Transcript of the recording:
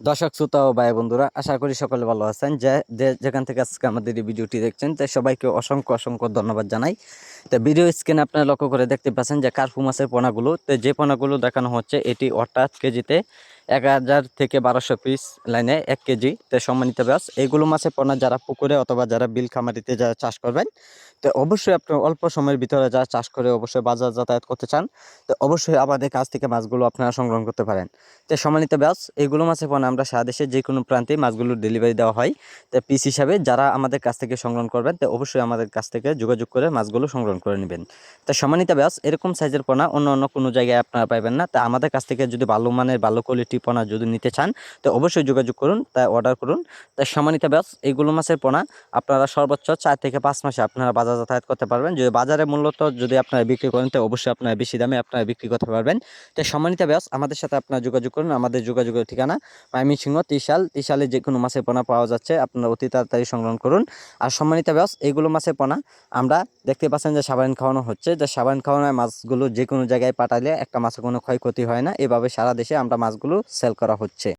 দর্শক শ্রোতা ও ভাই বন্ধুরা, আশা করি সকলে ভালো আছেন। যেখান থেকে আজকে আমাদের এই ভিডিওটি দেখছেন, তাই সবাইকে অসংখ্য অসংখ্য ধন্যবাদ জানাই। তো ভিডিও স্ক্রিনে আপনারা লক্ষ্য করে দেখতে পাচ্ছেন যে কার্পু মাছের পোনাগুলো, তো যে পোনাগুলো দেখানো হচ্ছে এটি অর্থাৎ কেজিতে 1000 থেকে 1200 পিস লাইনে 1 কেজি। তো সম্মানিত ব্যাস, এইগুলো মাছের পোনা যারা পুকুরে অথবা যারা বিল খামারিতে যারা চাষ করবেন, তো অবশ্যই আপনার অল্প সময়ের ভিতরে যারা চাষ করে অবশ্যই বাজার যাতায়াত করতে চান, তো অবশ্যই আমাদের কাছ থেকে মাছগুলো আপনারা সংগ্রহ করতে পারেন। তো সম্মানিত ব্যাস, এগুলো মাছের পোনা আমরা সারা দেশের যে কোনো প্রান্তে মাছগুলোর ডেলিভারি দেওয়া হয়। তো পিস হিসাবে যারা আমাদের কাছ থেকে সংগ্রহ করবেন, তো অবশ্যই আমাদের কাছ থেকে যোগাযোগ করে মাছগুলো সংগ্রহ করে নেবেন। তো সম্মানিত ব্যাস, এরকম সাইজের পোনা অন্য অন্য কোনো জায়গায় আপনারা পাবেন না। তা আমাদের কাছ থেকে যদি ভালো মানের ভালো কোয়ালিটি পোনা যদি নিতে চান, তো অবশ্যই যোগাযোগ করুন, তাই অর্ডার করুন। তাই সম্মানিত ব্যাস, এইগুলো মাছের পোনা আপনারা সর্বোচ্চ 4 থেকে 5 মাসে আপনারা বাজার যাতায়াত করতে পারবেন। যদি বাজারে মূল্যত যদি আপনারা বিক্রি করেন, তো অবশ্যই আপনারা বেশি দামে আপনারা বিক্রি করতে পারবেন। তো সম্মানিত ব্যাস, আমাদের সাথে আপনারা যোগাযোগ করুন। আমাদের যোগাযোগের ঠিকানা ময়মনসিংহ ত্রিশালে যে কোনো মাছের পোনা পাওয়া যাচ্ছে, আপনারা অতি তাড়াতাড়ি সংগ্রহ করুন। আর সম্মানিত ব্যাস, এইগুলো মাছের পোনা আমরা দেখতে পাচ্ছেন যে সাবান খাওয়ানো হচ্ছে, যে সাবান খাওয়ানোর মাছগুলো যে কোনো জায়গায় পাঠালে একটা মাছের কোনো ক্ষয়ক্ষতি হয় না। এভাবে সারা দেশে আমরা মাছগুলো সেল করা হচ্ছে।